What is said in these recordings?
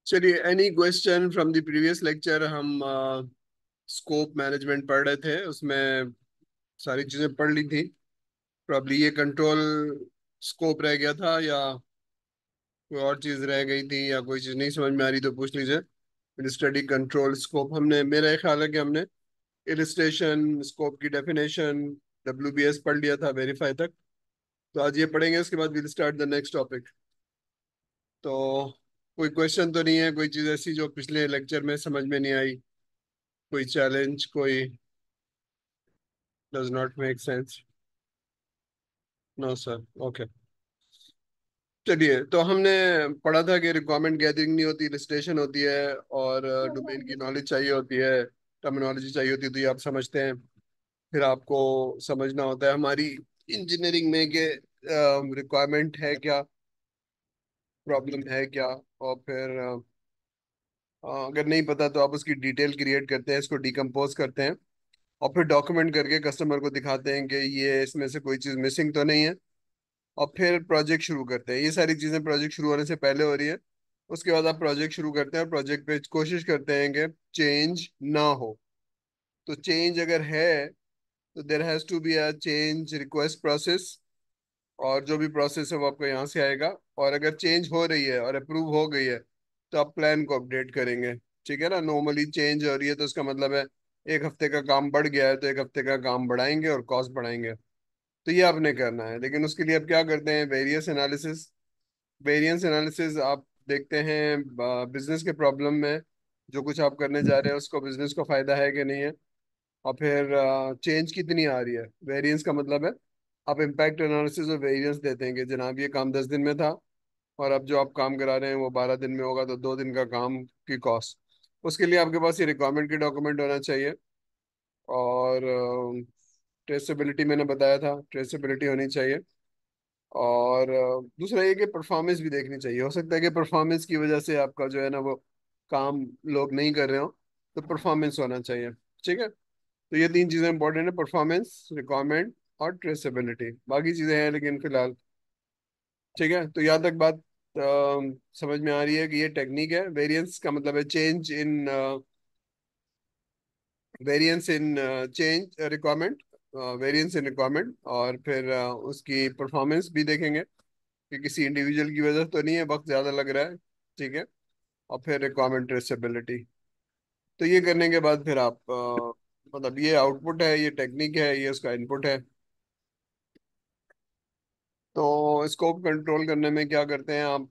चलिए, any question from the previous lecture. हम scope management पढ़ रहे थे, उसमें सारी चीजें पढ़ ली थी। प्रॉब्ली ये कंट्रोल स्कोप रह गया था, या कोई और चीज रह गई थी, या कोई चीज नहीं समझ में आ रही तो पूछ लीजिए। स्टडी कंट्रोल स्कोप हमने, मेरा ये ख्याल है कि हमने इलिस्ट्रेशन, स्कोप की डेफिनेशन, WBS पढ़ लिया था, वेरीफाई तक। तो आज ये पढ़ेंगे, उसके बाद will start the next topic. तो कोई क्वेश्चन तो नहीं है, कोई चीज ऐसी जो पिछले लेक्चर में समझ में नहीं आई, कोई चैलेंज, कोई does not make sense? No sir, okay. चलिए, तो हमने पढ़ा था कि रिक्वायरमेंट गैदरिंग नहीं होती, रजिस्ट्रेशन होती है, और डोमेन की नॉलेज चाहिए होती है, टर्मिनोलॉजी चाहिए होती है, तो ये आप समझते हैं। फिर आपको समझना होता है हमारी इंजीनियरिंग में कि रिक्वायरमेंट है क्या, प्रॉब्लम है क्या। और फिर अगर नहीं पता तो आप उसकी डिटेल क्रिएट करते हैं, इसको डिकम्पोज करते हैं, और फिर डॉक्यूमेंट करके कस्टमर को दिखाते हैं कि ये इसमें से कोई चीज़ मिसिंग तो नहीं है। और फिर प्रोजेक्ट शुरू करते हैं। ये सारी चीजें प्रोजेक्ट शुरू होने से पहले हो रही है। उसके बाद आप प्रोजेक्ट शुरू करते हैं और प्रोजेक्ट पे कोशिश करते हैं कि चेंज ना हो। तो चेंज अगर है तो there has to be a change request process, और जो भी प्रोसेस है वो आपको यहाँ से आएगा। और अगर चेंज हो रही है और अप्रूव हो गई है तो आप प्लान को अपडेट करेंगे। ठीक है ना? नॉर्मली चेंज हो रही है तो उसका मतलब है एक हफ्ते का काम बढ़ गया है, तो एक हफ्ते का काम बढ़ाएंगे और कॉस्ट बढ़ाएंगे। तो ये आपने करना है, लेकिन उसके लिए आप क्या करते हैं? Various analysis. वेरिएंस एनालिसिस आप देखते हैं बिजनेस के प्रॉब्लम में, जो कुछ आप करने जा रहे हैं उसको, बिजनेस को फायदा है कि नहीं है। और फिर चेंज कितनी आ रही है। वेरिएंस का मतलब है आप इम्पैक्ट एनालिसिस और वेरिएंस देते हैं कि जनाब ये काम 10 दिन में था, और अब जो आप काम करा रहे हैं वो 12 दिन में होगा, तो 2 दिन का काम की कॉस्ट। उसके लिए आपके पास ये रिक्वायरमेंट की डॉक्यूमेंट होना चाहिए। और ट्रेसेबिलिटी मैंने बताया था, ट्रेसेबिलिटी होनी चाहिए। और दूसरा ये कि परफॉर्मेंस भी देखनी चाहिए। हो सकता है कि परफॉर्मेंस की वजह से आपका जो है ना वो काम लोग नहीं कर रहे हो, तो परफॉर्मेंस होना चाहिए। ठीक है? तो ये तीन चीजें इंपॉर्टेंट है: परफॉर्मेंस, रिक्वायरमेंट और ट्रेसेबिलिटी। बाकी चीजें हैं लेकिन फिलहाल। ठीक है? तो यहाँ तक बात समझ में आ रही है कि ये टेक्निक है। वेरिएंस का मतलब है change in, variance in change requirement, variance in requirement. और फिर उसकी परफॉर्मेंस भी देखेंगे कि किसी इंडिविजुअल की वजह तो नहीं है, वक्त ज्यादा लग रहा है। ठीक है? और फिर रिक्वायरमेंट ट्रेसेबिलिटी। तो ये करने के बाद फिर आप मतलब ये आउटपुट है, ये टेक्निक है, ये उसका इनपुट है। तो स्कोप कंट्रोल करने में क्या करते हैं आप?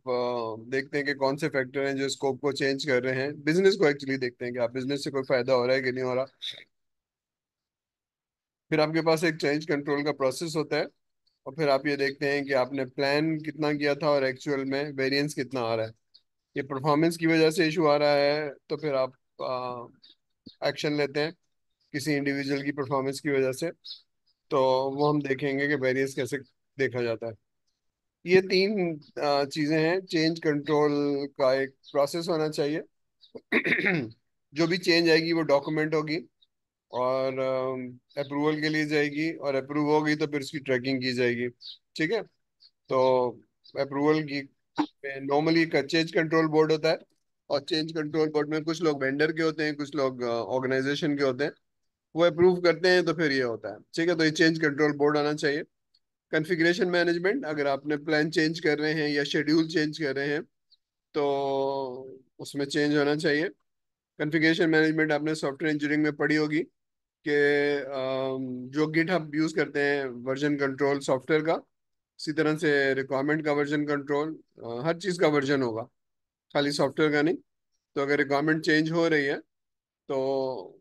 देखते हैं कि कौन से फैक्टर हैं जो स्कोप को चेंज कर रहे हैं। बिजनेस को एक्चुअली देखते हैं कि आप बिजनेस से कोई फायदा हो रहा है कि नहीं हो रहा। फिर आपके पास एक चेंज कंट्रोल का प्रोसेस होता है। और फिर आप ये देखते हैं कि आपने प्लान कितना किया था और एक्चुअल में वेरिएंस कितना आ रहा है। ये परफॉर्मेंस की वजह से इशू आ रहा है तो फिर आप एक्शन लेते हैं किसी इंडिविजुअल की परफॉर्मेंस की वजह से। तो वो हम देखेंगे कि वेरिएंस कैसे देखा जाता है। ये तीन चीजें हैं। चेंज कंट्रोल का एक प्रोसेस होना चाहिए। जो भी चेंज आएगी वो डॉक्यूमेंट होगी, और अप्रूवल के लिए जाएगी, और अप्रूव होगी तो फिर उसकी ट्रैकिंग की जाएगी। ठीक है? तो अप्रूवल की नॉर्मली का चेंज कंट्रोल बोर्ड होता है, और चेंज कंट्रोल बोर्ड में कुछ लोग वेंडर के होते हैं, कुछ लोग ऑर्गेनाइजेशन के होते हैं। वो अप्रूव करते हैं तो फिर ये होता है। ठीक है? तो ये चेंज कंट्रोल बोर्ड आना चाहिए। कॉन्फ़िगरेशन मैनेजमेंट, अगर आपने प्लान चेंज कर रहे हैं या शेड्यूल चेंज कर रहे हैं तो उसमें चेंज होना चाहिए। कॉन्फ़िगरेशन मैनेजमेंट आपने सॉफ्टवेयर इंजीनियरिंग में पढ़ी होगी कि जो गिटहब यूज करते हैं वर्जन कंट्रोल सॉफ्टवेयर का, इसी तरह से रिक्वायरमेंट का वर्जन कंट्रोल, हर चीज़ का वर्जन होगा, खाली सॉफ्टवेयर का नहीं। तो अगर रिक्वायरमेंट चेंज हो रही है तो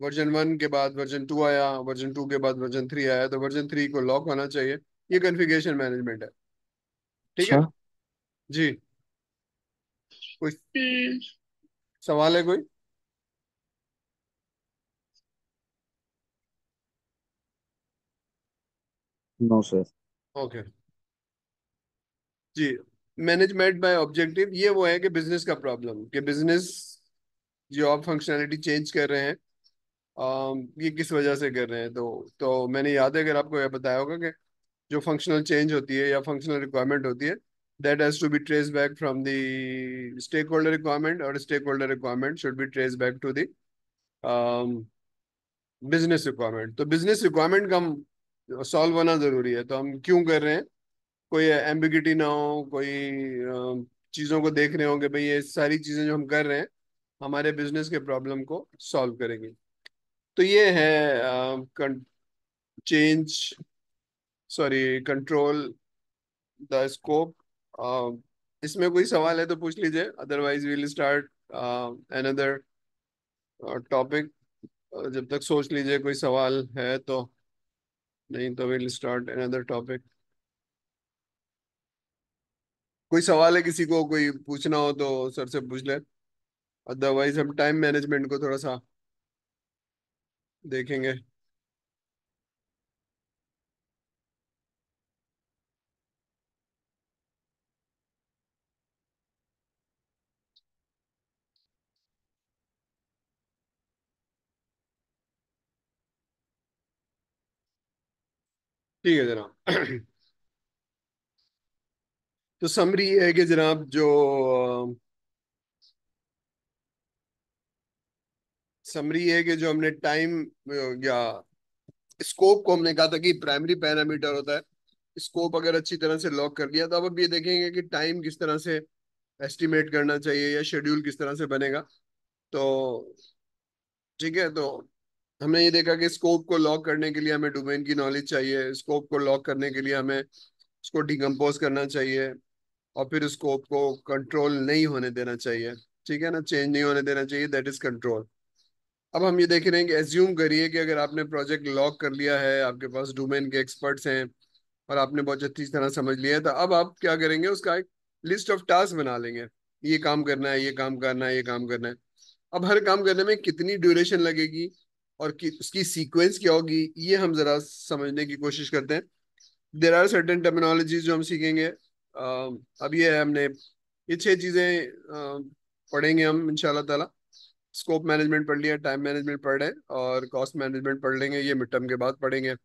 वर्जन 1 के बाद वर्जन 2 आया, वर्जन 2 के बाद वर्जन 3 आया, तो वर्जन 3 को लॉक होना चाहिए। ये कॉन्फ़िगरेशन मैनेजमेंट है। ठीक है? अच्छा। जी। कोई हम्म। सवाल है कोई? No sir. ओके। जी। मैनेजमेंट बाय ऑब्जेक्टिव, ये वो है कि बिजनेस का प्रॉब्लम, कि बिजनेस जो आप फंक्शनैलिटी चेंज कर रहे हैं, ये किस वजह से कर रहे हैं। तो मैंने याद है अगर आपको यह बताया होगा कि जो फंक्शनल चेंज होती है या फंक्शनल रिक्वायरमेंट होती है, that has to be traced back from the stakeholder requirement, or stakeholder requirement should be traced back to the business requirement. तो बिजनेस रिक्वायरमेंट का हम सॉल्व होना जरूरी है, तो हम क्यों कर रहे हैं, कोई एम्बिगिटी ना हो, कोई चीजों को देख रहे हो कि भाई ये सारी चीजें जो हम कर रहे हैं हमारे बिजनेस के प्रॉब्लम को सॉल्व करेंगे। तो ये है change, sorry, control the scope. इसमें कोई सवाल है तो पूछ लीजिए, otherwise we'll start another topic. जब तक सोच लीजिए कोई सवाल है तो, नहीं तो वील स्टार्ट अनदर टॉपिक। कोई सवाल है किसी को, कोई पूछना हो तो सर से पूछ ले, अदरवाइज हम टाइम मैनेजमेंट को थोड़ा सा देखेंगे। ठीक है जनाब। तो समरी है कि जनाब जो समरी है कि जो हमने टाइम या स्कोप को हमने कहा था कि प्राइमरी पैरामीटर होता है। स्कोप अगर अच्छी तरह से लॉक कर लिया तो अब ये देखेंगे कि टाइम किस तरह से एस्टिमेट करना चाहिए या शेड्यूल किस तरह से बनेगा। तो ठीक है, तो हमने ये देखा कि स्कोप को लॉक करने के लिए हमें डोमेन की नॉलेज चाहिए, स्कोप को लॉक करने के लिए हमें उसको डिकम्पोज करना चाहिए, और फिर स्कोप को कंट्रोल नहीं होने देना चाहिए। ठीक है ना, चेंज नहीं होने देना चाहिए, दैट इज कंट्रोल। अब हम ये देख रहे हैं कि एज्यूम करिए कि अगर आपने प्रोजेक्ट लॉक कर लिया है, आपके पास डोमेन के एक्सपर्ट्स हैं और आपने बहुत अच्छी तरह समझ लिया है, तो अब आप क्या करेंगे, उसका एक लिस्ट ऑफ टास्क बना लेंगे। ये काम करना है, ये काम करना है, ये काम करना है। अब हर काम करने में कितनी ड्यूरेशन लगेगी और उसकी सीक्वेंस क्या होगी, ये हम जरा समझने की कोशिश करते हैं। देर आर सर्टेन टर्मिनोलॉजीज जो हम सीखेंगे। अब ये है, हमने ये छह चीजें पढ़ेंगे हम इंशाल्लाह ताला। स्कोप मैनेजमेंट पढ़ लिया, टाइम मैनेजमेंट पढ़ रहे हैं, और कॉस्ट मैनेजमेंट पढ़ लेंगे, ये मिड टर्म के बाद पढ़ेंगे।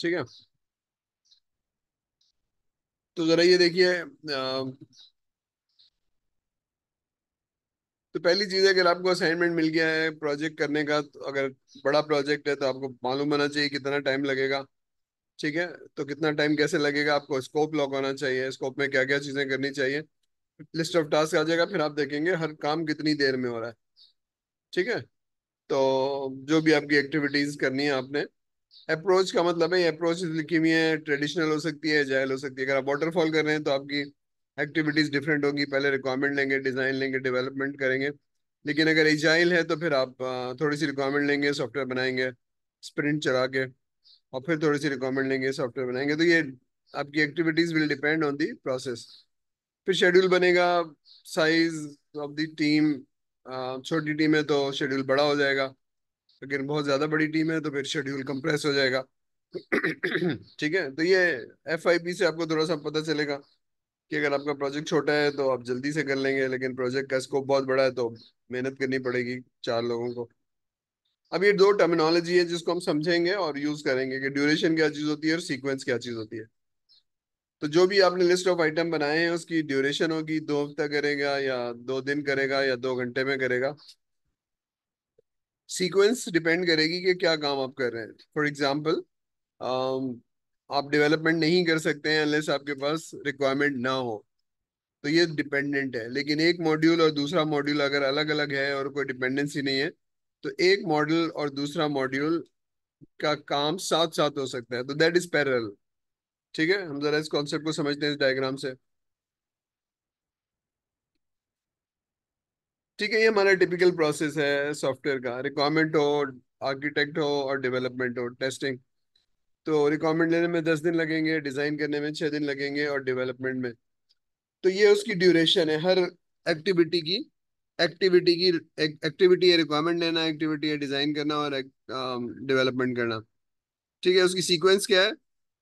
ठीक है, तो जरा ये देखिए, तो पहली चीज है, अगर आपको असाइनमेंट मिल गया है प्रोजेक्ट करने का, तो अगर बड़ा प्रोजेक्ट है तो आपको मालूम होना चाहिए कितना टाइम लगेगा। ठीक है, तो कितना टाइम कैसे लगेगा, आपको स्कोप लॉक होना चाहिए, स्कोप में क्या क्या चीजें करनी चाहिए, लिस्ट ऑफ टास्क आ जाएगा, फिर आप देखेंगे हर काम कितनी देर में हो रहा है। ठीक है, तो जो भी आपकी एक्टिविटीज करनी है आपने, अप्रोच का मतलब है, अप्रोच लिखी हुई है, ट्रेडिशनल हो सकती है, एजाइल हो सकती है। अगर आप वाटरफॉल कर रहे हैं तो आपकी एक्टिविटीज डिफरेंट होगी, पहले रिक्वायरमेंट लेंगे, डिजाइन लेंगे, डेवलपमेंट करेंगे। लेकिन अगर एजाइल है तो फिर आप थोड़ी सी रिक्वायरमेंट लेंगे, सॉफ्टवेयर बनाएंगे, स्प्रिंट चला के, और फिर थोड़ी सी रिक्वायरमेंट लेंगे, सॉफ्टवेयर बनाएंगे। तो ये आपकी activities will depend on the process. फिर शेड्यूल बनेगा, साइज ऑफ द टीम, छोटी टीम है तो शेड्यूल बड़ा हो जाएगा, अगर बहुत ज्यादा बड़ी टीम है तो फिर शेड्यूल कंप्रेस हो जाएगा। ठीक है, तो ये FIP से आपको थोड़ा सा पता चलेगा कि अगर आपका प्रोजेक्ट छोटा है तो आप जल्दी से कर लेंगे, लेकिन प्रोजेक्ट का स्कोप बहुत बड़ा है तो मेहनत करनी पड़ेगी चार लोगों को। अब ये दो टर्मिनोलॉजी है जिसको हम समझेंगे और यूज करेंगे कि ड्यूरेशन क्या चीज होती है और सीक्वेंस क्या चीज होती है। तो जो भी आपने लिस्ट ऑफ आइटम बनाए हैं उसकी ड्यूरेशन होगी, 2 हफ्ता करेगा या 2 दिन करेगा या 2 घंटे में करेगा। सीक्वेंस डिपेंड करेगी कि क्या काम आप कर रहे हैं। फॉर एग्जाम्पल, आप डेवलपमेंट नहीं कर सकते हैं अनलेस आपके पास रिक्वायरमेंट ना हो, तो ये डिपेंडेंट है। लेकिन एक मॉड्यूल और दूसरा मॉड्यूल अगर अलग अलग है और कोई डिपेंडेंसी नहीं है, तो एक मॉड्यूल और दूसरा मॉड्यूल का काम साथ साथ हो सकता है, तो दैट इज पैरेलल। ठीक है, हम जरा इस कॉन्सेप्ट को समझते हैं इस डायग्राम से। ठीक है, ये हमारा टिपिकल प्रोसेस है सॉफ्टवेयर का। रिक्वायरमेंट हो, आर्किटेक्ट हो, और डेवलपमेंट हो, टेस्टिंग। तो रिक्वायरमेंट लेने में 10 दिन लगेंगे, डिजाइन करने में 6 दिन लगेंगे, और डेवलपमेंट में, तो ये उसकी ड्यूरेशन है हर एक्टिविटी की। एक्टिविटी की एक्टिविटी है रिक्वायरमेंट लेना, एक्टिविटी है डिजाइन करना, और डेवलपमेंट करना। ठीक है, उसकी सीक्वेंस क्या है,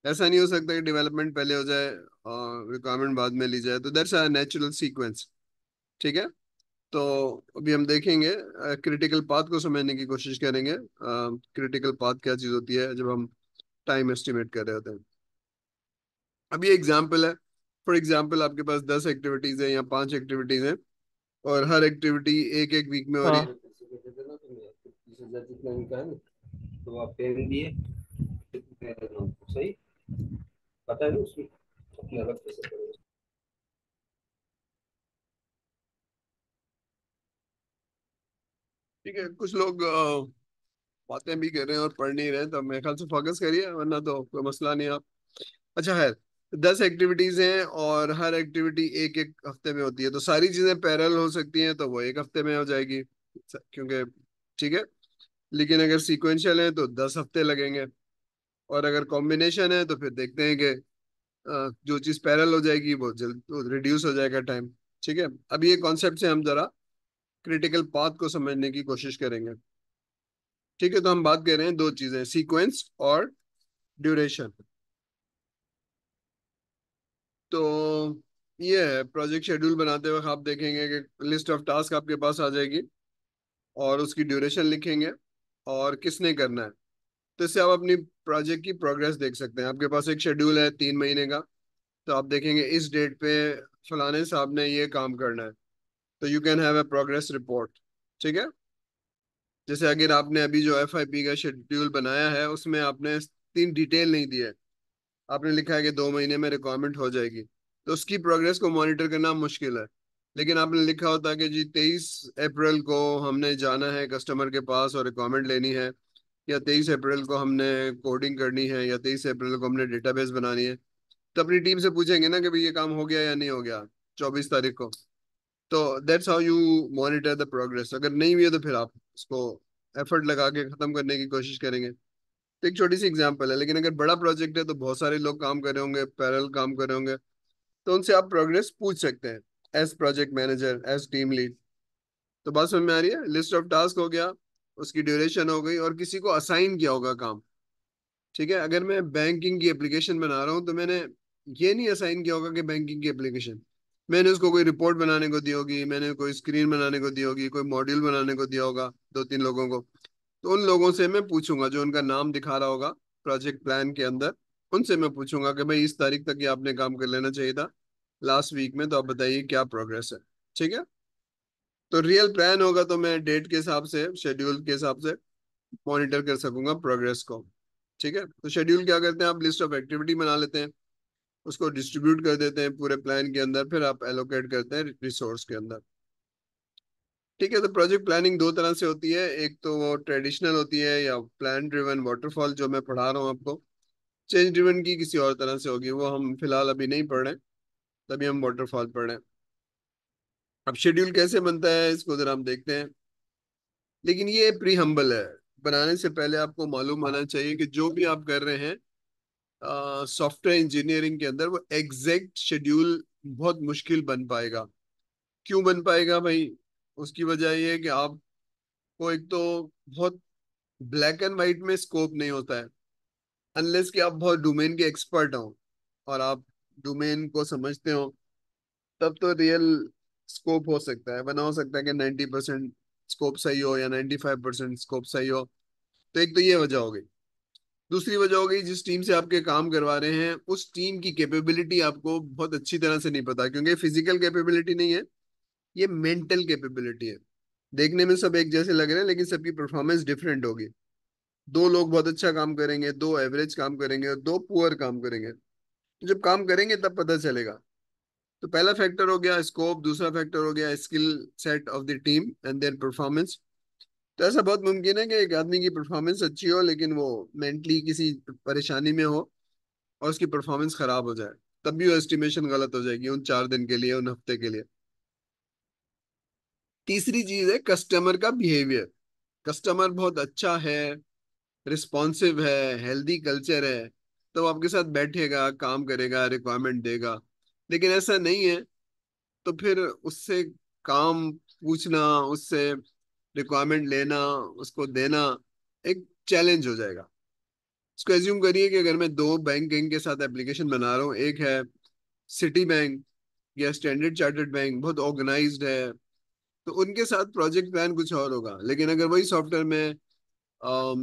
ऐसा नहीं हो सकता कि डेवलपमेंट पहले हो जाए और रिक्वायरमेंट बाद में ली जाए, तो दैट्स अ नेचुरल सीक्वेंस। ठीक है, तो अभी हम देखेंगे, क्रिटिकल पाथ को समझने की कोशिश करेंगे। क्रिटिकल पाथ क्या चीज होती है जब हम टाइम एस्टिमेट कर रहे होते हैं। अब ये एग्जाम्पल है, फॉर एग्जाम्पल आपके पास 10 एक्टिविटीज है या 5 एक्टिविटीज है, और हर एक्टिविटी एक एक वीक में हो रही है। हाँ। जितना इनका है ना, तो आप पेन दिए, दे देना उनको, सही पता है ना उसमें, अपने अलग पैसे पड़ेगा। ठीक है, कुछ लोग बातें भी कर रहे हैं और पढ़ नहीं रहे हैं, तो मेरे ख्याल से फोकस करिए, वरना तो कोई मसला नहीं है। आप अच्छा है, 10 एक्टिविटीज हैं और हर एक्टिविटी एक एक हफ्ते में होती है, तो सारी चीजें पैरेलल हो सकती हैं, तो वो एक हफ्ते में हो जाएगी, क्योंकि ठीक है। लेकिन अगर सीक्वेंशियल है तो 10 हफ्ते लगेंगे, और अगर कॉम्बिनेशन है तो फिर देखते हैं कि जो चीज पैरेलल हो जाएगी वो जल्द रिड्यूस हो जाएगा टाइम। ठीक है, अब ये कॉन्सेप्ट से हम जरा क्रिटिकल पाथ को समझने की कोशिश करेंगे। ठीक है, तो हम बात कर रहे हैं दो चीजें, सीक्वेंस और ड्यूरेशन। तो ये है, प्रोजेक्ट शेड्यूल बनाते वक्त आप देखेंगे कि लिस्ट ऑफ टास्क आपके पास आ जाएगी, और उसकी ड्यूरेशन लिखेंगे और किसने करना है। तो इससे आप अपनी प्रोजेक्ट की प्रोग्रेस देख सकते हैं। आपके पास एक शेड्यूल है 3 महीने का, तो आप देखेंगे इस डेट पे फलाने साहब ने ये काम करना है, तो you can have a progress report. ठीक है, जैसे अगर आपने अभी जो FIP का शेड्यूल बनाया है उसमें आपने 3 डिटेल नहीं दिया है, आपने लिखा है कि 2 महीने में रिक्वायरमेंट हो जाएगी, तो उसकी प्रोग्रेस को मॉनिटर करना मुश्किल है। लेकिन आपने लिखा होता कि जी 23 अप्रैल को हमने जाना है कस्टमर के पास और रिक्वायरमेंट लेनी है, या 23 अप्रैल को हमने कोडिंग करनी है, या 23 अप्रैल को हमने डेटाबेस बनानी है, तो अपनी टीम से पूछेंगे ना कि भाई ये काम हो गया या नहीं हो गया 24 तारीख को। तो that's how you monitor the progress. अगर नहीं हुई है तो फिर आप उसको एफर्ट लगा के खत्म करने की कोशिश करेंगे। तो एक छोटी सी एग्जांपल है, लेकिन अगर बड़ा प्रोजेक्ट है तो बहुत सारे लोग काम कर रहे होंगे, पैरेलल काम कर रहे होंगे, तो उनसे आप प्रोग्रेस पूछ सकते हैं, as project manager, as team lead. तो बात समझ में आ रही है, लिस्ट ऑफ टास्क हो गया, उसकी ड्यूरेशन हो गई, और किसी को असाइन किया होगा काम। ठीक है, अगर मैं बैंकिंग की एप्लीकेशन बना रहा हूँ तो मैंने ये नहीं असाइन किया होगा कि बैंकिंग की एप्लीकेशन, मैंने उसको कोई रिपोर्ट बनाने को दी होगी, मैंने कोई स्क्रीन बनाने को दी होगी, कोई मॉड्यूल बनाने को दिया होगा 2-3 लोगों को। तो उन लोगों से मैं पूछूंगा जो उनका नाम दिखा रहा होगा प्रोजेक्ट प्लान के अंदर, उनसे मैं पूछूंगा कि भाई इस तारीख तक ये आपने काम कर लेना चाहिए था लास्ट वीक में, तो आप बताइए क्या प्रोग्रेस है। ठीक है, तो रियल प्लान होगा तो मैं डेट के हिसाब से, शेड्यूल के हिसाब से मॉनिटर कर सकूंगा प्रोग्रेस को। ठीक है, तो शेड्यूल क्या करते हैं, आप लिस्ट ऑफ एक्टिविटी बना लेते हैं, उसको डिस्ट्रीब्यूट कर देते हैं पूरे प्लान के अंदर, फिर आप एलोकेट करते हैं रिसोर्स के अंदर। ठीक है, तो प्रोजेक्ट प्लानिंग दो तरह से होती है, एक तो वो ट्रेडिशनल होती है, या प्लान ड्रिवन वाटरफॉल जो मैं पढ़ा रहा हूँ आपको। चेंज ड्रिवन की किसी और तरह से होगी, वो हम फिलहाल अभी नहीं पढ़ रहे हैं, तभी हम वाटरफॉल पढ़ रहे हैं। अब शेड्यूल कैसे बनता है इसको जरा हम देखते हैं, लेकिन ये प्री हम्बल है। बनाने से पहले आपको मालूम आना चाहिए कि जो भी आप कर रहे हैं सॉफ्टवेयर इंजीनियरिंग के अंदर, वो एग्जैक्ट शेड्यूल बहुत मुश्किल बन पाएगा। क्यों बन पाएगा भाई? उसकी वजह ये है कि आपको एक तो बहुत ब्लैक एंड व्हाइट में स्कोप नहीं होता है, अनलेस कि आप बहुत डोमेन के एक्सपर्ट हो और आप डोमेन को समझते हो, तब तो रियल स्कोप हो सकता है, वरना हो सकता है कि 90% स्कोप सही हो या 95% स्कोप सही हो। तो एक तो ये वजह हो गई। दूसरी वजह हो गई, जिस टीम से आपके काम करवा रहे हैं उस टीम की कैपेबिलिटी आपको बहुत अच्छी तरह से नहीं पता, क्योंकि फिजिकल कैपेबिलिटी नहीं है, ये मेंटल कैपेबिलिटी है। देखने में सब एक जैसे लग रहे हैं, लेकिन सबकी परफॉर्मेंस डिफरेंट होगी। दो लोग बहुत अच्छा काम करेंगे, दो एवरेज काम करेंगे, और दो पुअर काम करेंगे। तो जब काम करेंगे तब पता चलेगा। तो पहला फैक्टर हो गया स्कोप, दूसरा फैक्टर हो गया skill set of the team and their performance. तो ऐसा बहुत मुमकिन है कि एक आदमी की परफॉर्मेंस अच्छी हो, लेकिन वो मेंटली किसी परेशानी में हो और उसकी परफॉर्मेंस खराब हो जाए, तब भी वो एस्टिमेशन गलत हो जाएगी उन 4 दिन के लिए, उन हफ्ते के लिए। तीसरी चीज है कस्टमर का बिहेवियर। कस्टमर बहुत अच्छा है, रिस्पॉन्सिव है, हेल्दी कल्चर है, तो वो आपके साथ बैठेगा, काम करेगा, रिक्वायरमेंट देगा। लेकिन ऐसा नहीं है, तो फिर उससे काम पूछना, उससे रिक्वायरमेंट लेना, उसको देना एक चैलेंज हो जाएगा। इसको एज्यूम करिए कि अगर मैं दो बैंकिंग के साथ एप्लीकेशन बना रहा हूँ, एक है सिटी बैंक या स्टैंडर्ड चार्टर्ड बैंक, बहुत ऑर्गेनाइज्ड है, तो उनके साथ प्रोजेक्ट प्लान कुछ और होगा। लेकिन अगर वही सॉफ्टवेयर मैं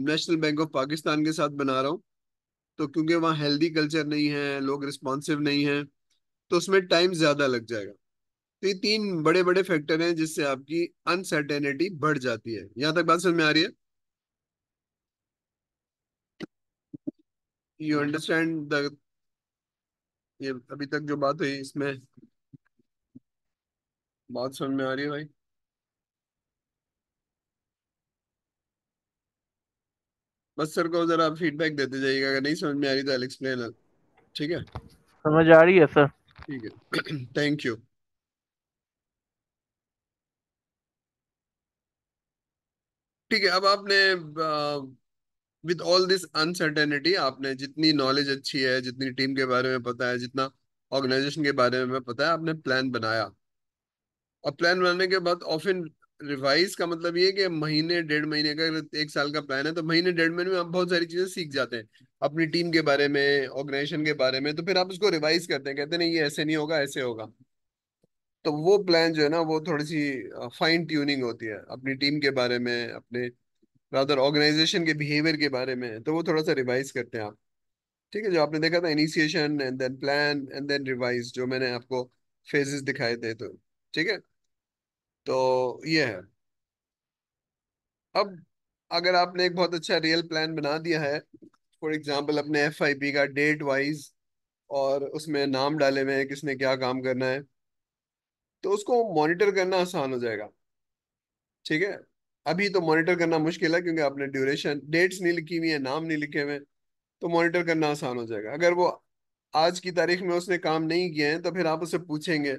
नेशनल बैंक ऑफ पाकिस्तान के साथ बना रहा हूँ, तो क्योंकि वहाँ हेल्दी कल्चर नहीं है, लोग रिस्पॉन्सिव नहीं है, तो उसमें टाइम ज्यादा लग जाएगा। तो ये तीन बड़े बड़े फैक्टर हैं जिससे आपकी अनसर्टेनिटी बढ़ जाती है। यहां तक बात समझ में आ रही है? यू अंडरस्टैंड द, ये अभी तक जो बात हुई इसमें बात समझ में आ रही है भाई? बस सर को जरा फीडबैक देते जाइएगा, अगर नहीं समझ में आ रही तो आई एक्सप्लेन। ठीक है। समझ आ रही है सर। ठीक है। Thank you. ठीक है, अब आपने विद ऑल दिस अनसर्टेनिटी, आपने जितनी नॉलेज अच्छी है, जितनी टीम के बारे में पता है, जितना ऑर्गेनाइजेशन के बारे में पता है, आपने प्लान बनाया। और प्लान बनाने के बाद ऑफन रिवाइज का मतलब ये है कि महीने डेढ़ महीने का, अगर एक साल का प्लान है तो महीने डेढ़ महीने में आप बहुत सारी चीजें सीख जाते हैं अपनी टीम के बारे में, ऑर्गेनाइजेशन के बारे में। तो फिर आप उसको रिवाइज करते हैं, कहते हैं नहीं ये ऐसे नहीं होगा, ऐसे होगा। तो वो प्लान जो है ना, वो थोड़ी सी फाइन ट्यूनिंग होती है अपनी टीम के बारे में, अपने रादर ऑर्गेनाइजेशन के बिहेवियर के बारे में, तो वो थोड़ा सा रिवाइज करते हैं आप। ठीक है, जो आपने देखा था initiation and then plan and then revise, जो मैंने आपको फेजेस दिखाए थे, तो ठीक है। तो ये है। अब अगर आपने एक बहुत अच्छा रियल प्लान बना दिया है, फॉर एग्जांपल अपने FIP का डेट वाइज, और उसमें नाम डाले हुए हैं किसने क्या काम करना है, तो उसको मॉनिटर करना आसान हो जाएगा। ठीक है। अभी तो मॉनिटर करना मुश्किल है क्योंकि आपने ड्यूरेशन, डेट्स नहीं लिखी हुई है, नाम नहीं लिखे हुए हैं। तो मॉनिटर करना आसान हो जाएगा। अगर वो आज की तारीख में उसने काम नहीं किए हैं तो फिर आप उससे पूछेंगे,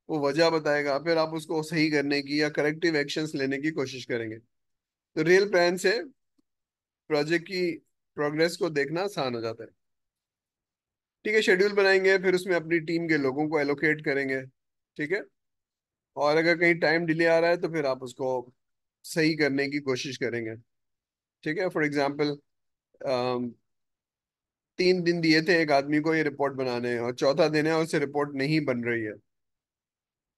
वो वजह बताएगा, फिर आप उसको सही करने की या करेक्टिव एक्शंस लेने की कोशिश करेंगे। तो रियल प्लान से प्रोजेक्ट की प्रोग्रेस को देखना आसान हो जाता है। ठीक है, शेड्यूल बनाएंगे, फिर उसमें अपनी टीम के लोगों को एलोकेट करेंगे। ठीक है। और अगर कहीं टाइम डिले आ रहा है तो फिर आप उसको सही करने की कोशिश करेंगे। ठीक है। फॉर एग्जाम्पल 3 दिन दिए थे एक आदमी को ये रिपोर्ट बनाने, और चौथा दिन है उससे रिपोर्ट नहीं बन रही है।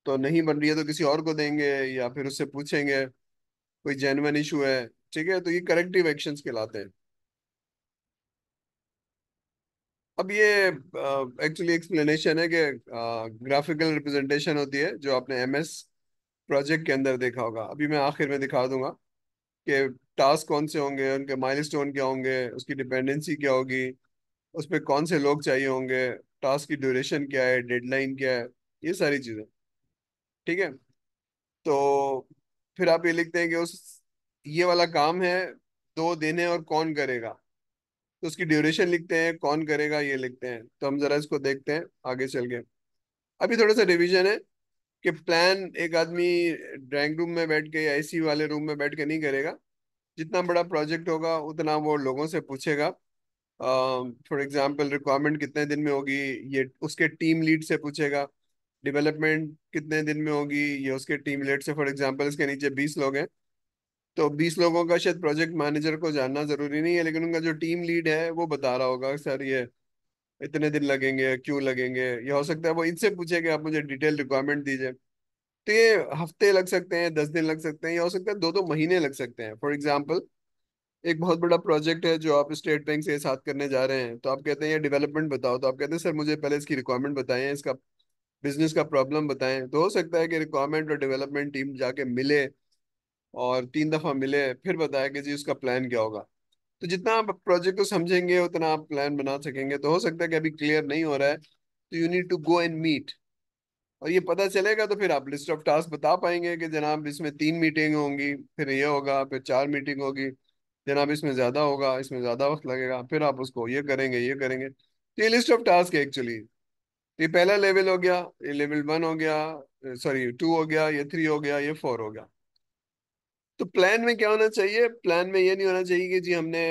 तो नहीं बन रही है तो किसी और को देंगे या फिर उससे पूछेंगे कोई जेन्युइन इशू है। ठीक है, तो ये करेक्टिव एक्शंस कहलाते हैं। अब ये एक्चुअली एक्सप्लेनेशन है कि ग्राफिकल रिप्रेजेंटेशन होती है, जो आपने MS प्रोजेक्ट के अंदर देखा होगा। अभी मैं आखिर में दिखा दूंगा कि टास्क कौन से होंगे, उनके माइलस्टोन क्या होंगे, उसकी डिपेंडेंसी क्या होगी, उस पे कौन से लोग चाहिए होंगे, टास्क की ड्यूरेशन क्या है, डेडलाइन क्या है, ये सारी चीजें। ठीक है। तो फिर आप ये लिखते हैं कि उस ये वाला काम है, 2 दिन है और कौन करेगा। तो उसकी ड्यूरेशन लिखते हैं, कौन करेगा ये लिखते हैं। तो हम जरा इसको देखते हैं आगे चल के। अभी थोड़ा सा रिवीजन है कि प्लान एक आदमी ड्राइंग रूम में बैठ के या AC वाले रूम में बैठ के नहीं करेगा। जितना बड़ा प्रोजेक्ट होगा उतना वो लोगों से पूछेगा। फॉर एग्जाम्पल रिक्वायरमेंट कितने दिन में होगी, ये उसके टीम लीड से पूछेगा। डेवलपमेंट कितने दिन में होगी, ये उसके टीम लीड से। फॉर एग्जाम्पल इसके नीचे 20 लोग हैं, तो 20 लोगों का शायद प्रोजेक्ट मैनेजर को जानना जरूरी नहीं है, लेकिन उनका जो टीम लीड है वो बता रहा होगा सर ये इतने दिन लगेंगे, क्यों लगेंगे। या हो सकता है वो इनसे पूछे कि आप मुझे डिटेल रिक्वायरमेंट दीजिए। तो ये हफ्ते लग सकते हैं, 10 दिन लग सकते हैं, या हो सकता है 2-2 महीने लग सकते हैं। फॉर एग्जाम्पल एक बहुत बड़ा प्रोजेक्ट है जो आप स्टेट बैंक से साथ करने जा रहे हैं, तो आप कहते हैं ये डेवलपमेंट बताओ, तो आप कहते हैं सर मुझे पहले इसकी रिक्वायरमेंट बताएं, इसका बिजनेस का प्रॉब्लम बताएं। तो हो सकता है कि रिक्वायरमेंट और डेवलपमेंट टीम जाके मिले और 3 दफा मिले, फिर बताया कि जी उसका प्लान क्या होगा। तो जितना आप प्रोजेक्ट को समझेंगे उतना आप प्लान बना सकेंगे। तो हो सकता है कि अभी क्लियर नहीं हो रहा है, तो you need to go and meet, और ये पता चलेगा तो फिर आप लिस्ट ऑफ टास्क बता पाएंगे कि जनाब इसमें 3 मीटिंग होंगी, फिर ये होगा, फिर 4 मीटिंग होगी, जनाब इसमें ज्यादा होगा, इसमें ज्यादा वक्त लगेगा, फिर आप उसको ये करेंगे, ये करेंगे। तो ये लिस्ट ऑफ टास्क है एक्चुअली। ये पहला लेवल हो गया, ये लेवल 1 हो गया, सॉरी 2 हो गया, ये 3 हो गया, ये 4 हो गया। तो प्लान में क्या होना चाहिए? प्लान में ये नहीं होना चाहिए कि जी हमने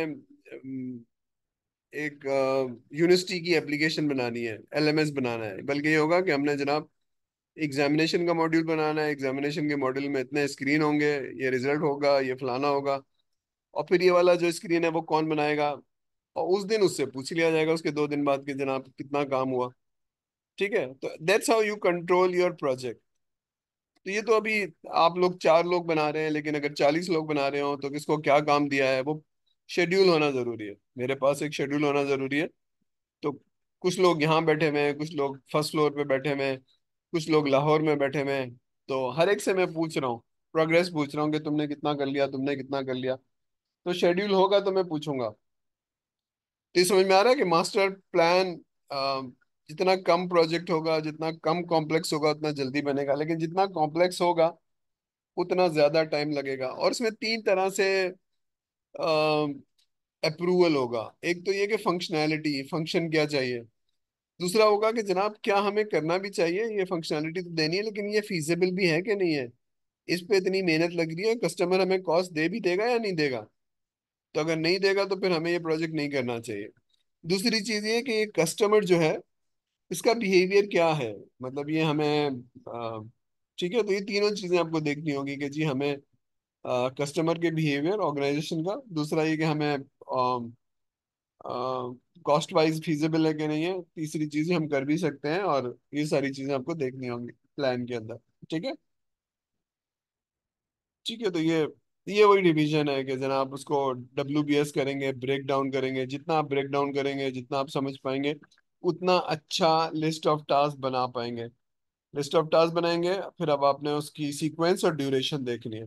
एक यूनिवर्सिटी की एप्लीकेशन बनानी है, LMS बनाना है, बल्कि ये होगा कि हमने जनाब एग्जामिनेशन का मॉड्यूल बनाना है, एग्जामिनेशन के मॉड्यूल में इतने स्क्रीन होंगे, ये रिजल्ट होगा, ये फलाना होगा। और फिर ये वाला जो स्क्रीन है वो कौन बनाएगा, और उस दिन उससे पूछ लिया जाएगा उसके 2 दिन बाद कि जनाब कितना काम हुआ। ठीक है। तो that's how you control your project. तो ये तो अभी आप लोग 4 लोग बना रहे हैं, लेकिन अगर 40 लोग बना रहे हो तो किसको क्या काम दिया है वो शेड्यूल होना जरूरी है। मेरे पास एक शेड्यूल होना जरूरी है। तो कुछ लोग यहाँ बैठे हुए हैं, कुछ लोग फर्स्ट फ्लोर पे बैठे हुए हैं, कुछ लोग लाहौर में बैठे हुए हैं। तो हर एक से मैं पूछ रहा हूँ, प्रोग्रेस पूछ रहा हूँ कि तुमने कितना कर लिया, तुमने कितना कर लिया। तो शेड्यूल होगा तो मैं पूछूंगा। तो ये समझ में आ रहा है कि मास्टर प्लान जितना कम प्रोजेक्ट होगा, जितना कम कॉम्प्लेक्स होगा, उतना जल्दी बनेगा, लेकिन जितना कॉम्प्लेक्स होगा उतना ज्यादा टाइम लगेगा। और इसमें तीन तरह से अप्रूवल होगा। एक तो ये कि फंक्शनैलिटी, फंक्शन क्या चाहिए। दूसरा होगा कि जनाब क्या हमें करना भी चाहिए, ये फंक्शनैलिटी तो देनी है, लेकिन ये फीजिबल भी है कि नहीं है, इस पे इतनी मेहनत लग रही है, कस्टमर हमें कॉस्ट दे भी देगा या नहीं देगा। तो अगर नहीं देगा तो फिर हमें ये प्रोजेक्ट नहीं करना चाहिए। दूसरी चीज ये कि कस्टमर जो है इसका बिहेवियर क्या है, मतलब ये हमें ठीक है। तो ये तीनों चीजें आपको देखनी होगी कि जी हमें कस्टमर के बिहेवियर, ऑर्गेनाइजेशन का। दूसरा ये कि हमें कॉस्ट वाइज फीजिबल है कि नहीं है। तीसरी चीजें हम कर भी सकते हैं, और ये सारी चीजें आपको देखनी होंगी प्लान के अंदर। ठीक है। ठीक है। तो ये वही डिवीजन है कि जनाब उसको WBS करेंगे, ब्रेक डाउन करेंगे। जितना आप ब्रेक डाउन करेंगे, जितना आप समझ पाएंगे, उतना अच्छा लिस्ट ऑफ टास्क बना पाएंगे। लिस्ट ऑफ टास्क बनाएंगे, फिर अब आपने उसकी सीक्वेंस और ड्यूरेशन देखनी है।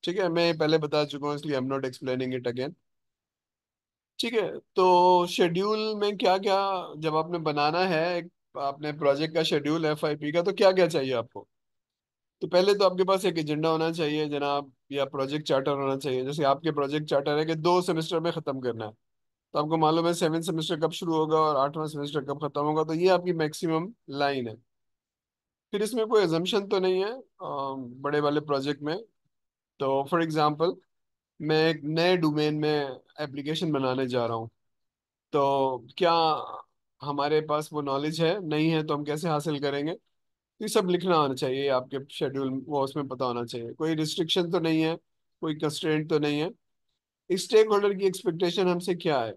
ठीक है। मैं पहले बता चुका हूँ, इसलिए I am not explaining it again. ठीक है। तो शेड्यूल में क्या क्या, जब आपने बनाना है आपने प्रोजेक्ट का शेड्यूल FIP का, तो क्या क्या चाहिए आपको। तो पहले तो आपके पास एक एजेंडा होना चाहिए जनाब, या प्रोजेक्ट चार्टर होना चाहिए। जैसे आपके प्रोजेक्ट चार्टर है कि 2 सेमेस्टर में खत्म करना है, तो आपको मालूम है 7th सेमेस्टर कब शुरू होगा और 8वां सेमेस्टर कब खत्म होगा। तो ये आपकी मैक्सिमम लाइन है। फिर इसमें कोई एजम्पशन तो नहीं है बड़े वाले प्रोजेक्ट में। तो फॉर एग्जांपल, मैं एक नए डोमेन में एप्लीकेशन बनाने जा रहा हूँ। तो क्या हमारे पास वो नॉलेज है, नहीं है, तो हम कैसे हासिल करेंगे। तो ये सब लिखना आना चाहिए आपके शेड्यूल, वो उसमें पता होना चाहिए। कोई रिस्ट्रिक्शन तो नहीं है, कोई कंस्ट्रेंट तो नहीं है। स्टेक होल्डर की एक्सपेक्टेशन हमसे क्या है।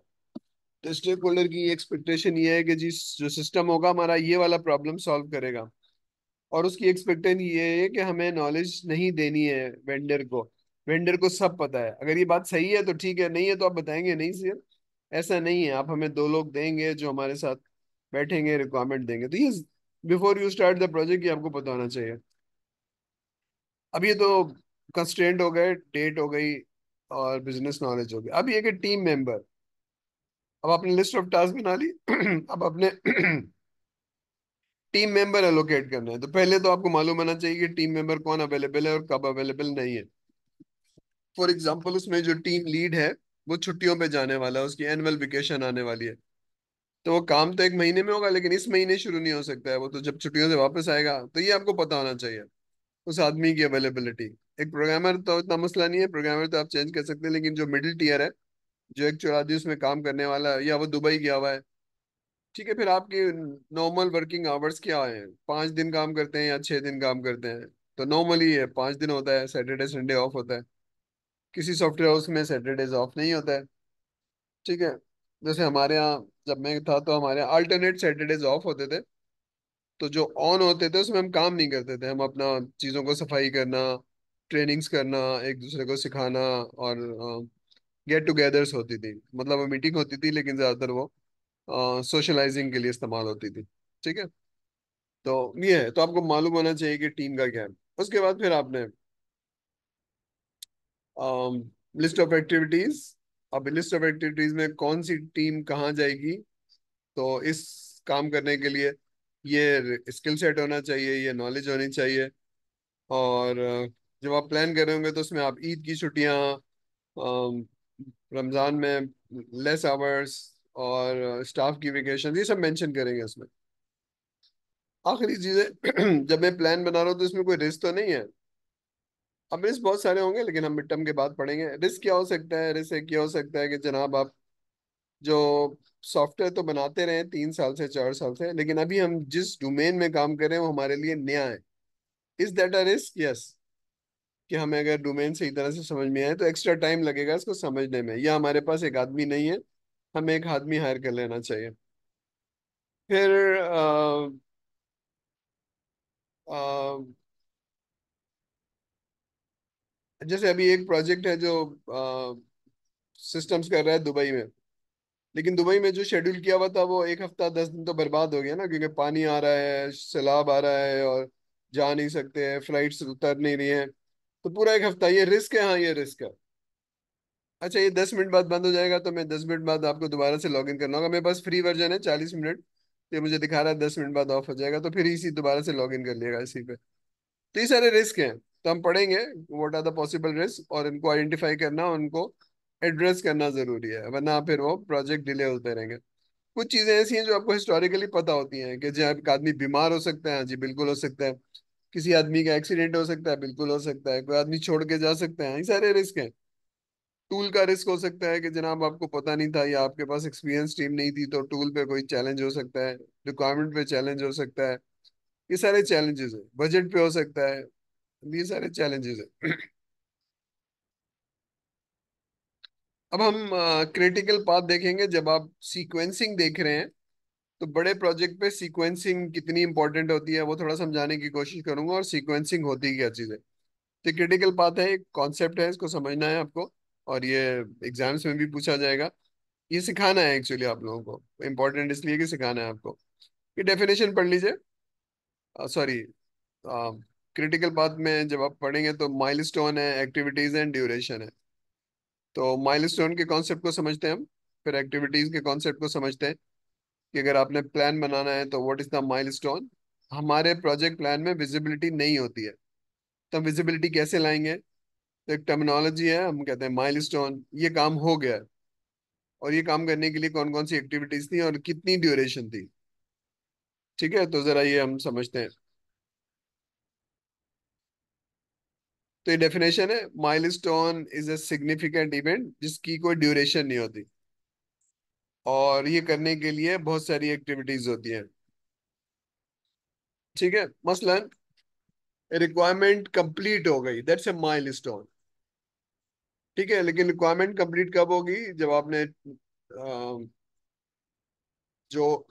तो स्टेक होल्डर की एक्सपेक्टेशन ये है कि जी जो सिस्टम होगा हमारा ये वाला प्रॉब्लम सॉल्व करेगा। और उसकी एक्सपेक्टेशन ये है कि हमें नॉलेज नहीं देनी है वेंडर को। वेंडर को सब पता है। अगर ये बात सही है तो ठीक है, नहीं है तो आप बताएंगे नहीं सर, ऐसा नहीं है, आप हमें 2 लोग देंगे जो हमारे साथ बैठेंगे, रिक्वायरमेंट देंगे। तो ये before you start the project ये आपको पता होना चाहिए। अब ये तो कंस्ट्रेंट हो गए, डेट हो गई, और बिजनेस नॉलेज हो गई। अब ये कि टीम मेंबर, अब आपने लिस्ट ऑफ टास्क बना ली अब अपने टीम मेंबर एलोकेट करना है। तो पहले तो आपको मालूम होना चाहिए कि टीम मेंबर कौन अवेलेबल है और कब अवेलेबल नहीं है। फॉर एग्जाम्पल, उसमें जो टीम लीड है वो छुट्टियों पे जाने वाला है, उसकी एनुअल वेकेशन आने वाली है। तो वो काम तो एक महीने में होगा, लेकिन इस महीने शुरू नहीं हो सकता है, वो तो जब छुट्टियों से वापस आएगा। तो ये आपको पता होना चाहिए उस आदमी की अवेलेबिलिटी। एक प्रोग्रामर तो इतना मसला नहीं है, प्रोग्रामर तो आप चेंज कर सकते हैं, लेकिन जो मिडिल टीयर है, जो एक 4 आदमी उसमें काम करने वाला है, या वो दुबई गया हुआ है। ठीक है। फिर आपकी नॉर्मल वर्किंग आवर्स क्या है, 5 दिन काम करते हैं या 6 दिन काम करते हैं। तो नॉर्मली है 5 दिन होता है, सैटरडे संडे ऑफ होता है। किसी सॉफ्टवेयर हाउस में सैटरडेज ऑफ नहीं होता है। ठीक है। जैसे हमारे यहाँ जब मैं था तो हमारे यहाँ अल्टरनेट सैटरडेज ऑफ होते थे। तो जो ऑन होते थे उसमें हम काम नहीं करते थे, हम अपना चीज़ों को सफाई करना, ट्रेनिंग्स करना, एक दूसरे को सिखाना, और गेट टुगेदर्स होती थी। मतलब वो मीटिंग होती थी, लेकिन ज़्यादातर वो सोशलाइजिंग के लिए इस्तेमाल होती थी। ठीक है। तो ये है, तो आपको मालूम होना चाहिए कि टीम का क्या है। उसके बाद फिर आपने लिस्ट ऑफ एक्टिविटीज। अब लिस्ट ऑफ एक्टिविटीज में कौन सी टीम कहाँ जाएगी, तो इस काम करने के लिए ये स्किल सेट होना चाहिए, ये नॉलेज होनी चाहिए। और जब आप प्लान कर रहे होंगे तो उसमें आप ईद की छुट्टियाँ, रमजान में लेस आवर्स, और स्टाफ की वेकेशन, ये सब मेंशन करेंगे उसमें। आखिरी चीजें जब मैं प्लान बना रहा हूँ तो इसमें कोई रिस्क तो नहीं है। अब रिस्क बहुत सारे होंगे, लेकिन हम मिड टर्म के बाद पढ़ेंगे। रिस्क क्या हो सकता है। रिस्क एक क्या हो सकता है कि जनाब आप जो सॉफ्टवेयर तो बनाते रहे 3 साल से 4 साल से, लेकिन अभी हम जिस डोमेन में काम कर रहे हैं वो हमारे लिए नया है। Is that a risk? Yes. कि हमें अगर डोमेन सही तरह से समझ में आए तो एक्स्ट्रा टाइम लगेगा इसको समझने में, या हमारे पास एक आदमी नहीं है, हमें एक आदमी हायर कर लेना चाहिए। फिर जैसे अभी एक प्रोजेक्ट है जो सिस्टम्स कर रहा है दुबई में, लेकिन दुबई में जो शेड्यूल किया हुआ था वो एक हफ्ता 10 दिन तो बर्बाद हो गया ना, क्योंकि पानी आ रहा है, सैलाब आ रहा है, और जा नहीं सकते हैं, फ्लाइट्स उतर नहीं रही हैं। तो पूरा एक हफ्ता ये रिस्क है। हाँ, ये रिस्क है। अच्छा, ये 10 मिनट बाद बंद हो जाएगा, तो मैं 10 मिनट बाद आपको दोबारा से लॉग इन करना होगा। मेरे पास फ्री वर्जन है 40 मिनट। ये मुझे दिखा रहा है 10 मिनट बाद ऑफ हो जाएगा, तो फिर इसी दोबारा से लॉग इन कर लिएगा इसी पे। तो ये सारे रिस्क हैं, तो हम पढ़ेंगे what are the possible risk, और इनको आइडेंटिफाई करना, उनको एड्रेस करना जरूरी है, वरना फिर वो प्रोजेक्ट डिले होते रहेंगे। कुछ चीजें ऐसी हैं जो आपको हिस्टोरिकली पता होती हैं, कि जब एक आदमी बीमार हो सकता है, हाँ जी बिल्कुल हो सकता है। किसी आदमी का एक्सीडेंट हो सकता है, बिल्कुल हो सकता है। कोई आदमी छोड़ के जा सकता है, ये सारे रिस्क हैं। टूल का रिस्क हो सकता है कि जनाब आपको पता नहीं था, या आपके पास एक्सपीरियंस टीम नहीं थी, तो टूल पे कोई चैलेंज हो सकता है, रिक्वायरमेंट पे चैलेंज हो सकता है। ये सारे चैलेंजेस है। बजट पे हो सकता है। ये सारे चैलेंजेस है। अब हम क्रिटिकल पाथ देखेंगे। जब आप सीक्वेंसिंग देख रहे हैं, तो बड़े प्रोजेक्ट पे सीक्वेंसिंग कितनी इंपॉर्टेंट होती है वो थोड़ा समझाने की कोशिश करूंगा, और सीक्वेंसिंग होती क्या चीज़ है। तो क्रिटिकल पाथ है, एक कॉन्सेप्ट है, इसको समझना है आपको। और ये एग्जाम्स में भी पूछा जाएगा। ये सिखाना है एक्चुअली आप लोगों को, इम्पोर्टेंट इसलिए कि सिखाना है आपको। ये डेफिनेशन पढ़ लीजिए। सॉरी, क्रिटिकल पाथ में जब आप पढ़ेंगे तो माइलस्टोन है, एक्टिविटीज एंड ड्यूरेशन है। तो माइलस्टोन के कॉन्सेप्ट को समझते हैं हम, फिर एक्टिविटीज के कॉन्सेप्ट को समझते हैं, कि अगर आपने प्लान बनाना है तो व्हाट इज द माइलस्टोन। हमारे प्रोजेक्ट प्लान में विजिबिलिटी नहीं होती है, तो हम विजिबिलिटी कैसे लाएंगे। तो एक टर्मिनोलॉजी है, हम कहते हैं माइलस्टोन, ये काम हो गया है, और ये काम करने के लिए कौन कौन सी एक्टिविटीज थी और कितनी ड्यूरेशन थी। ठीक है, तो जरा ये हम समझते हैं। तो ये डेफिनेशन है, milestone is a significant event जिसकी कोई ड्यूरेशन नहीं होती, और ये करने के लिए बहुत सारी एक्टिविटीज होती हैं। ठीक है, मसलन रिक्वायरमेंट कंप्लीट हो गई, दैट्स ए माइलस्टोन। ठीक है, लेकिन रिक्वायरमेंट कंप्लीट कब होगी, जब आपने जो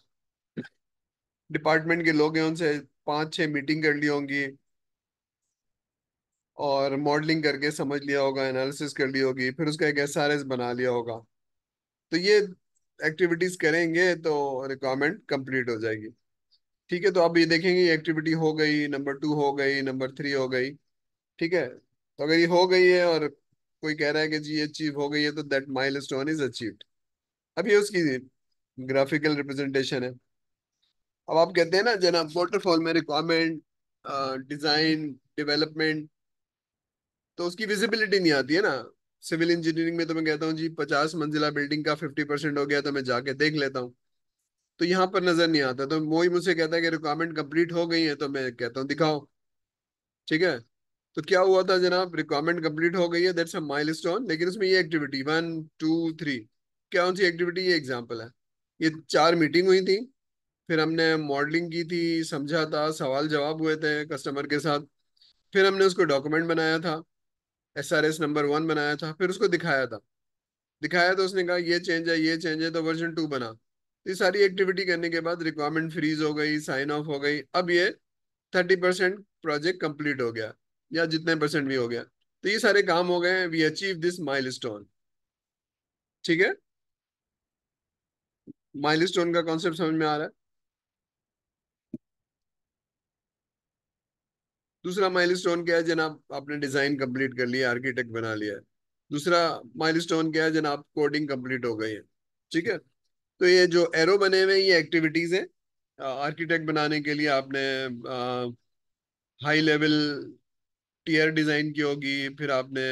डिपार्टमेंट के लोग हैं उनसे 5-6 मीटिंग कर ली होंगी, और मॉडलिंग करके समझ लिया होगा, एनालिसिस कर ली होगी, फिर उसका एक एसआरएस बना लिया होगा। तो ये एक्टिविटीज करेंगे तो रिक्वायरमेंट कंप्लीट हो जाएगी। ठीक है, तो आप ये देखेंगे एक्टिविटी हो गई, नंबर 2 हो गई, नंबर 3 हो गई। ठीक है, तो अगर ये हो गई है और कोई कह रहा है कि जी ये अचीव हो गई है, तो दैट माइलस्टोन इज अचीव्ड। अब ये उसकी ग्राफिकल रिप्रेजेंटेशन है। अब आप कहते हैं ना जनाब, वाटरफॉल में रिक्वायरमेंट, डिजाइन, डेवलपमेंट, तो उसकी विजिबिलिटी नहीं आती है ना। सिविल इंजीनियरिंग में तो मैं कहता हूँ जी 50 मंजिला बिल्डिंग का 50% हो गया, तो मैं जाके देख लेता हूँ। तो यहाँ पर नजर नहीं आता, तो वो ही मुझसे कहता है कि रिक्वायरमेंट कंप्लीट हो गई है, तो मैं कहता हूँ दिखाओ। ठीक है, तो क्या हुआ था जनाब, रिक्वायरमेंट कंप्लीट हो गई है, दैट्स अ माइलस्टोन, लेकिन उसमें ये एक्टिविटी 1 2 3, कौन सी एक्टिविटी, ये एग्जाम्पल है। ये 4 मीटिंग हुई थी, फिर हमने मॉडलिंग की थी, समझा था, सवाल जवाब हुए थे कस्टमर के साथ, फिर हमने उसको डॉक्यूमेंट बनाया था, एसआरएस नंबर 1 बनाया था, फिर उसको दिखाया था। दिखाया तो उसने कहा ये चेंज है, ये चेंज है, तो वर्जन 2 बना। तो ये सारी एक्टिविटी करने के बाद रिक्वायरमेंट फ्रीज हो गई, साइन ऑफ हो गई। अब ये 30% प्रोजेक्ट कंप्लीट हो गया, या जितने परसेंट भी हो गया। तो ये सारे काम हो गए, वी अचीव दिस माइलस्टोन। ठीक है, माइलस्टोन का कॉन्सेप्ट समझ में आ रहा है। दूसरा माइलस्टोन क्या है जनाब, आपने डिजाइन कंप्लीट कर लिया, आर्किटेक्ट बना लिया है। दूसरा माइलस्टोन क्या है जनाब, कोडिंग कंप्लीट हो गई है। ठीक है, तो ये जो एरो बने हुए हैं ये एक्टिविटीज हैं। आर्किटेक्ट बनाने के लिए आपने हाई लेवल टीयर डिजाइन की होगी, फिर आपने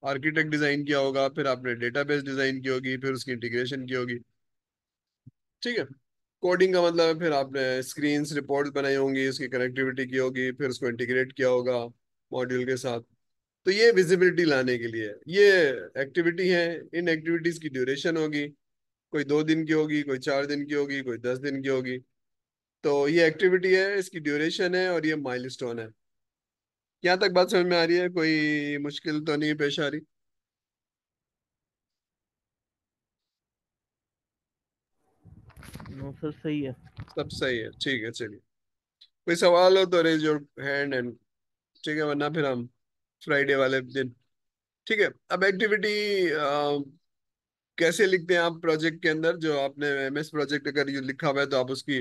आर्किटेक्ट डिजाइन किया होगा, फिर आपने डेटाबेस डिजाइन की होगी, फिर उसकी इंटीग्रेशन की होगी। ठीक है, कोडिंग का मतलब है फिर आपने स्क्रीन्स रिपोर्ट्स बनाई होंगी, उसकी कनेक्टिविटी की होगी, फिर उसको इंटीग्रेट किया होगा मॉड्यूल के साथ। तो ये विजिबिलिटी लाने के लिए ये एक्टिविटी है। इन एक्टिविटीज की ड्यूरेशन होगी, कोई 2 दिन की होगी, कोई 4 दिन की होगी, कोई 10 दिन की होगी। तो ये एक्टिविटी है, इसकी ड्यूरेशन है, और ये माइलस्टोन है। यहाँ तक बात समझ में आ रही है, कोई मुश्किल तो नहीं पेश आ रही। नो सर, सही है। सब सही है, ठीक है, चलिए। कोई सवाल हो तो रेज योर हैंड एंड, ठीक है, वरना फिर हम फ्राइडे वाले दिन। ठीक है, अब एक्टिविटी कैसे लिखते हैं आप प्रोजेक्ट के अंदर, जो आपने एमएस प्रोजेक्ट अगर ये लिखा हुआ है तो आप उसकी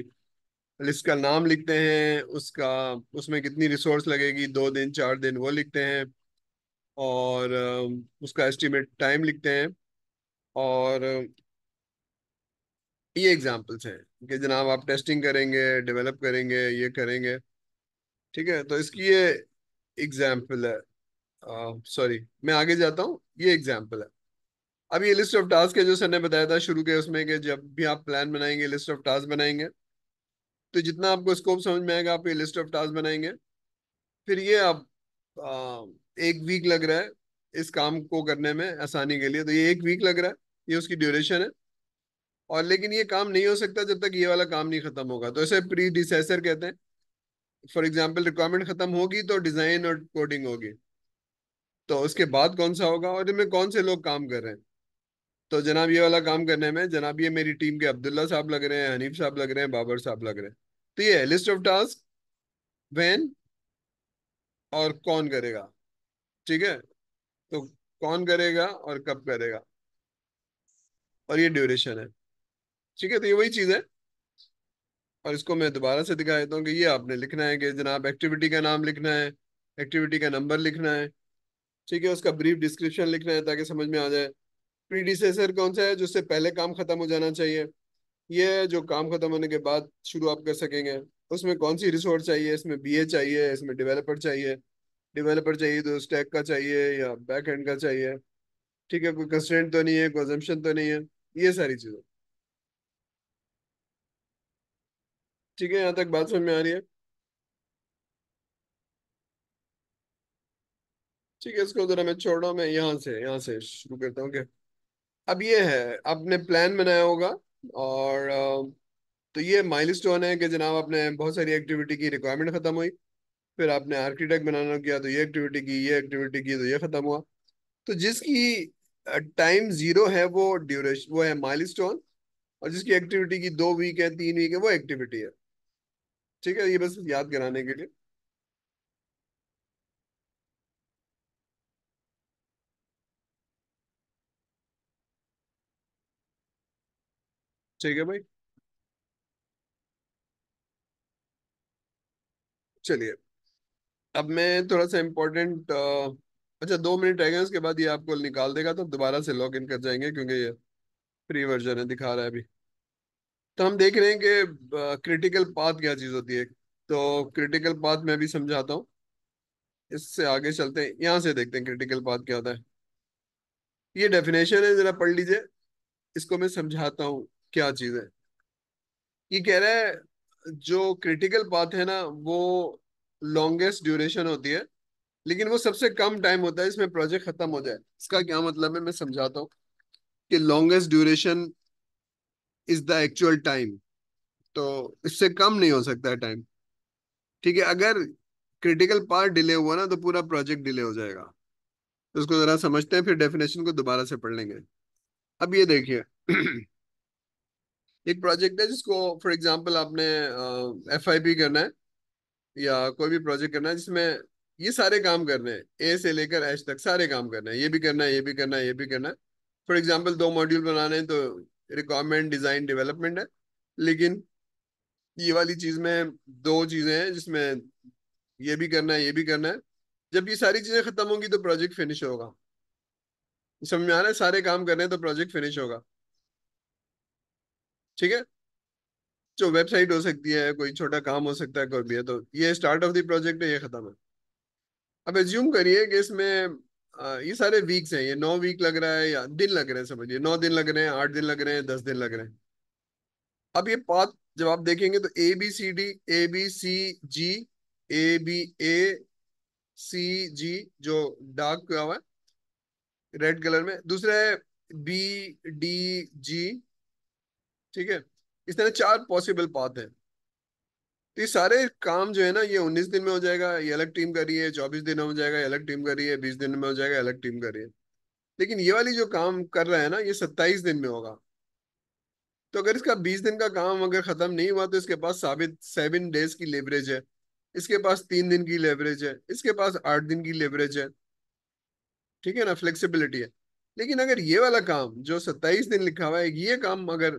लिस्ट का नाम लिखते हैं, उसका उसमें कितनी रिसोर्स लगेगी, 2 दिन 4 दिन, वो लिखते हैं। और उसका एस्टिमेट टाइम लिखते हैं। और ये एग्जांपल्स हैं कि जनाब आप टेस्टिंग करेंगे, डेवलप करेंगे, ये करेंगे। ठीक है, तो इसकी ये एग्जाम्पल है। सॉरी, मैं आगे जाता हूँ, ये एग्जाम्पल है। अब ये लिस्ट ऑफ टास्क है जो सर ने बताया था शुरू के उसमें, कि जब भी आप प्लान बनाएंगे, लिस्ट ऑफ टास्क बनाएंगे, तो जितना आपको स्कोप समझ में आएगा आप ये लिस्ट ऑफ टास्क बनाएंगे। फिर ये आप 1 वीक लग रहा है इस काम को करने में आसानी के लिए, तो ये 1 वीक लग रहा है, ये उसकी ड्यूरेशन है। और लेकिन ये काम नहीं हो सकता जब तक ये वाला काम नहीं खत्म होगा, तो इसे प्री डिसेसर कहते हैं। फॉर एग्जाम्पल, रिक्वायरमेंट खत्म होगी तो डिजाइन और कोडिंग होगी, तो उसके बाद कौन सा होगा और इनमें कौन से लोग काम कर रहे हैं। तो जनाब ये वाला काम करने में जनाब ये मेरी टीम के अब्दुल्ला साहब लग रहे हैं, हनीफ साहब लग रहे हैं, बाबर साहब लग रहे हैं। तो ये है लिस्ट ऑफ टास्क, व्हेन और कौन करेगा। ठीक है, तो कौन करेगा और कब करेगा, और ये ड्यूरेशन है। ठीक है, तो ये वही चीज है। और इसको मैं दोबारा से दिखा देता हूँ कि ये आपने लिखना है कि जनाब एक्टिविटी का नाम लिखना है, एक्टिविटी का नंबर लिखना है। ठीक है, उसका ब्रीफ डिस्क्रिप्शन लिखना है ताकि समझ में आ जाए। प्रीडिसेसर कौन सा है, जिससे पहले काम खत्म हो जाना चाहिए, ये जो काम खत्म होने के बाद शुरू आप कर सकेंगे। उसमें कौन सी रिसोर्स चाहिए, इसमें बीए चाहिए, इसमें डेवलपर चाहिए। डेवलपर चाहिए तो स्टैक का चाहिए या बैक एंड का चाहिए। ठीक है, कोई कंस्ट्रेंट तो नहीं है, कोई assumption तो नहीं है, ये सारी चीजें। ठीक है, यहाँ तक बात समझ में आ रही है। ठीक है, इसको जरा मैं छोड़ रहा हूँ, मैं यहाँ से शुरू करता हूँ कि अब ये है, आपने प्लान बनाया होगा। और तो ये माइलस्टोन है कि जनाब आपने बहुत सारी एक्टिविटी की, रिक्वायरमेंट खत्म हुई, फिर आपने आर्किटेक्ट बनाना किया तो ये एक्टिविटी की, ये एक्टिविटी की तो ये खत्म हुआ। तो जिसकी टाइम जीरो है वो ड्यूरेशन, वो है माइलस्टोन। और जिसकी एक्टिविटी की 2 वीक है, 3 वीक है, वो एक्टिविटी है। ठीक है, ये बस याद कराने के लिए। ठीक है भाई, चलिए। अब मैं थोड़ा सा इम्पोर्टेंट, अच्छा 2 मिनट रह गए, उसके बाद ये आपको निकाल देगा तो दोबारा से लॉग इन कर जाएंगे, क्योंकि ये फ्री वर्जन है, दिखा रहा है अभी। तो हम देख रहे हैं कि क्रिटिकल पाथ क्या चीज होती है। तो क्रिटिकल पाथ मैं भी समझाता हूँ, इससे आगे चलते हैं, यहाँ से देखते हैं क्रिटिकल पाथ क्या होता है। ये डेफिनेशन है, जरा पढ़ लीजिए, इसको मैं समझाता हूँ क्या चीज है। ये कह रहा है जो क्रिटिकल पाथ है ना, वो लॉन्गेस्ट ड्यूरेशन होती है, लेकिन वो सबसे कम टाइम होता है इसमें प्रोजेक्ट खत्म हो जाए। इसका क्या मतलब है, मैं समझाता हूँ कि longest duration is the actual time. तो इससे कम नहीं हो सकता है टाइम। ठीक है, अगर क्रिटिकल पार्ट डिले हुआ ना तो पूरा प्रोजेक्ट डिले हो जाएगा। तो उसको जरा समझते हैं, फिर डेफिनेशन को दोबारा से पढ़ लेंगे। अब ये देखिए, एक प्रोजेक्ट है जिसको फॉर एग्जांपल आपने एफआईपी करना है, या कोई भी प्रोजेक्ट करना है जिसमें ये सारे काम करने हैं, ए से लेकर एच तक सारे काम करने हैं, ये भी करना है, ये भी करना है, ये भी करना है। फॉर एग्जांपल 2 मॉड्यूल बनाने हैं, तो रिक्वायरमेंट, डिजाइन, डेवलपमेंट है। लेकिन ये वाली चीज में 2 चीजें हैं जिसमें ये भी करना है, ये भी करना है। जब ये सारी चीजें खत्म होंगी तो प्रोजेक्ट फिनिश होगा। समझ में आ रहा है, सारे काम करने हैं तो प्रोजेक्ट फिनिश होगा। ठीक है, जो वेबसाइट हो सकती है, कोई छोटा काम हो सकता है, कोई भी है, तो ये स्टार्ट ऑफ द प्रोजेक्ट है, ये खत्म है। अब एज्यूम करिए कि इसमें ये सारे वीक्स हैं, ये 9 वीक लग रहा है या दिन लग रहे हैं, समझिए 9 दिन लग रहे हैं, 8 दिन लग रहे हैं, 10 दिन लग रहे हैं। अब ये पाथ जब आप देखेंगे तो ABCD, ABCG, ABACG, जो डार्क हुआ है रेड कलर में, दूसरा है BDG। ठीक है, इस तरह 4 पॉसिबल पाथ है। तो ये सारे काम जो है ना, ये 19 दिन में हो जाएगा, ये अलग टीम कर रही है, 24 दिन में हो जाएगा, ये अलग टीम कर रही है, 20 दिन में हो जाएगा, अलग टीम कर रही है। लेकिन ये वाली जो काम कर रहा है ना, ये 27 दिन में होगा। तो अगर इसका 20 दिन का काम अगर खत्म नहीं हुआ तो इसके पास साबित 7 डेज की लेवरेज है, इसके पास 3 दिन की लेवरेज है, इसके पास 8 दिन की लेवरेज है। ठीक है ना, फ्लेक्सिबिलिटी है। लेकिन अगर ये वाला काम जो 27 दिन लिखा हुआ है, ये काम अगर